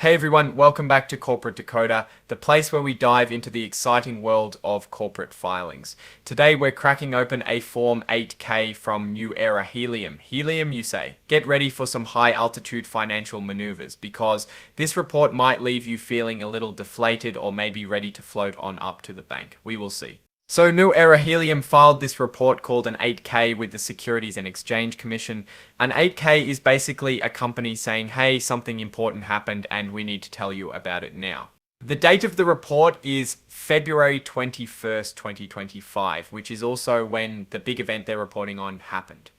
Hey everyone, welcome back to Corporate Decoder, the place where we dive into the exciting world of corporate filings. Today we're cracking open a Form 8K from New Era Helium. Helium, you say? Get ready for some high altitude financial maneuvers because this report might leave you feeling a little deflated or maybe ready to float on up to the bank. We will see. So New Era Helium filed this report called an 8K with the Securities and Exchange Commission. An 8K is basically a company saying, hey, something important happened and we need to tell you about it now. The date of the report is February 21st, 2025, which is also when the big event they're reporting on happened.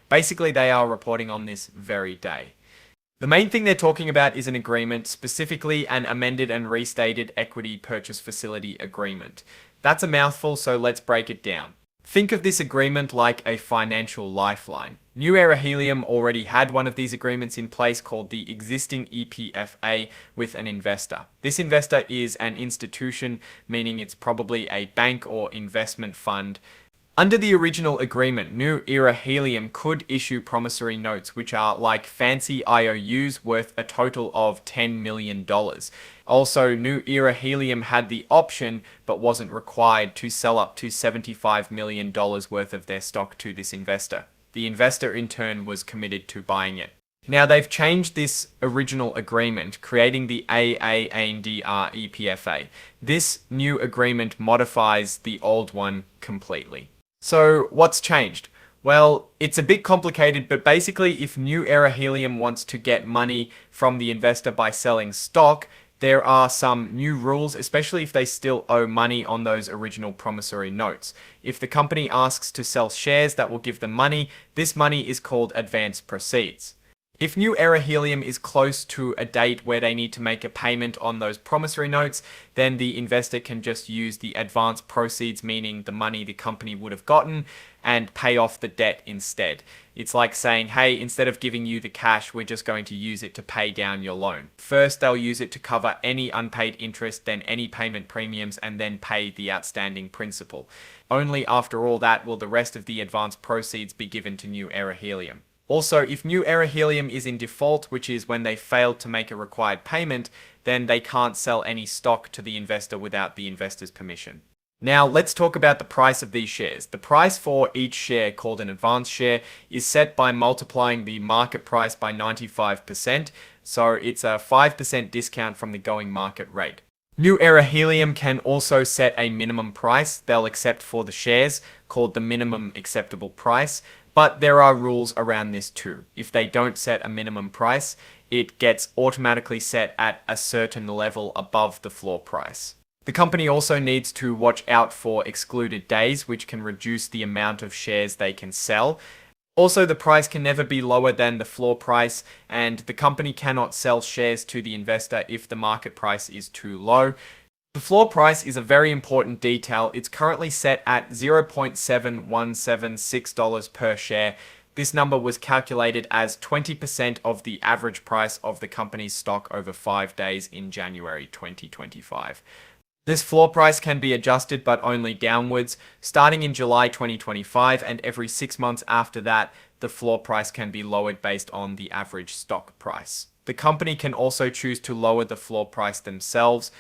Basically, they are reporting on this very day. The main thing they're talking about is an agreement, specifically an amended and restated equity purchase facility agreement. That's a mouthful, so let's break it down. Think of this agreement like a financial lifeline. New Era Helium already had one of these agreements in place called the existing EPFA with an investor. This investor is an institution, meaning it's probably a bank or investment fund. Under the original agreement, New Era Helium could issue promissory notes, which are like fancy IOUs worth a total of $10 million. Also, New Era Helium had the option, but wasn't required, to sell up to $75 million worth of their stock to this investor. The investor, in turn, was committed to buying it. Now, they've changed this original agreement, creating the AANDR EPFA. This new agreement modifies the old one completely. So, what's changed? Well, it's a bit complicated, but basically if New Era Helium wants to get money from the investor by selling stock, there are some new rules, especially if they still owe money on those original promissory notes. If the company asks to sell shares that will give them money, this money is called advance proceeds. If New Era Helium is close to a date where they need to make a payment on those promissory notes, then the investor can just use the advance proceeds, meaning the money the company would have gotten, and pay off the debt instead. It's like saying, hey, instead of giving you the cash, we're just going to use it to pay down your loan. First, they'll use it to cover any unpaid interest, then any payment premiums, and then pay the outstanding principal. Only after all that will the rest of the advance proceeds be given to New Era Helium. Also, if New Era Helium is in default, which is when they failed to make a required payment, then they can't sell any stock to the investor without the investor's permission. Now, let's talk about the price of these shares. The price for each share, called an advance share, is set by multiplying the market price by 95%, so it's a 5% discount from the going market rate. New Era Helium can also set a minimum price they'll accept for the shares, called the minimum acceptable price. But there are rules around this too. If they don't set a minimum price, it gets automatically set at a certain level above the floor price. The company also needs to watch out for excluded days, which can reduce the amount of shares they can sell. Also, the price can never be lower than the floor price, and the company cannot sell shares to the investor if the market price is too low. The floor price is a very important detail. It's currently set at $0.7176 per share. This number was calculated as 20% of the average price of the company's stock over 5 days in January 2025. This floor price can be adjusted, but only downwards. Starting in July 2025 and every 6 months after that, the floor price can be lowered based on the average stock price. The company can also choose to lower the floor price themselves.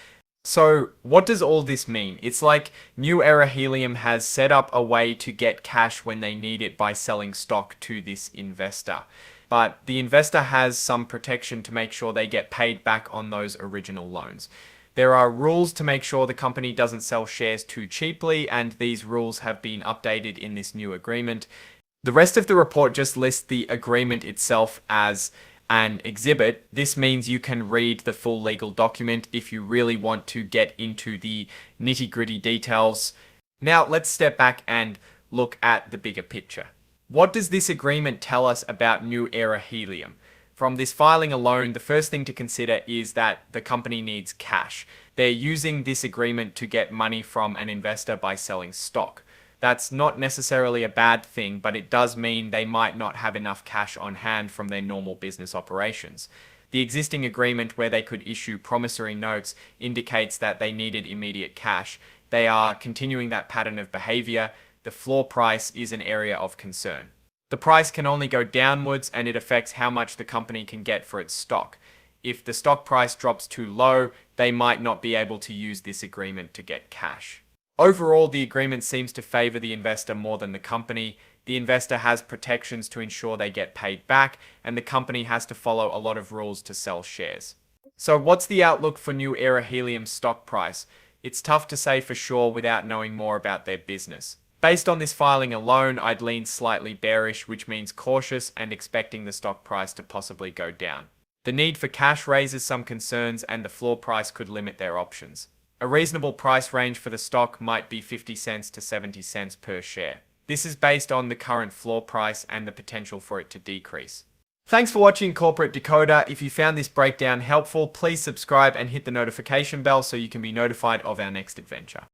So, what does all this mean? It's like New Era Helium has set up a way to get cash when they need it by selling stock to this investor. But the investor has some protection to make sure they get paid back on those original loans. There are rules to make sure the company doesn't sell shares too cheaply, and these rules have been updated in this new agreement. The rest of the report just lists the agreement itself as an exhibit. This means you can read the full legal document if you really want to get into the nitty-gritty details. Now let's step back and look at the bigger picture. What does this agreement tell us about New Era Helium? From this filing alone, the first thing to consider is that the company needs cash. They're using this agreement to get money from an investor by selling stock. That's not necessarily a bad thing, but it does mean they might not have enough cash on hand from their normal business operations. The existing agreement where they could issue promissory notes indicates that they needed immediate cash. They are continuing that pattern of behavior. The floor price is an area of concern. The price can only go downwards, and it affects how much the company can get for its stock. If the stock price drops too low, they might not be able to use this agreement to get cash. Overall, the agreement seems to favor the investor more than the company. The investor has protections to ensure they get paid back, and the company has to follow a lot of rules to sell shares. So what's the outlook for New Era Helium's stock price? It's tough to say for sure without knowing more about their business. Based on this filing alone, I'd lean slightly bearish, which means cautious and expecting the stock price to possibly go down. The need for cash raises some concerns, and the floor price could limit their options. A reasonable price range for the stock might be 50 cents to 70 cents per share. This is based on the current floor price and the potential for it to decrease. Thanks for watching Corporate Decoder. If you found this breakdown helpful, please subscribe and hit the notification bell so you can be notified of our next adventure.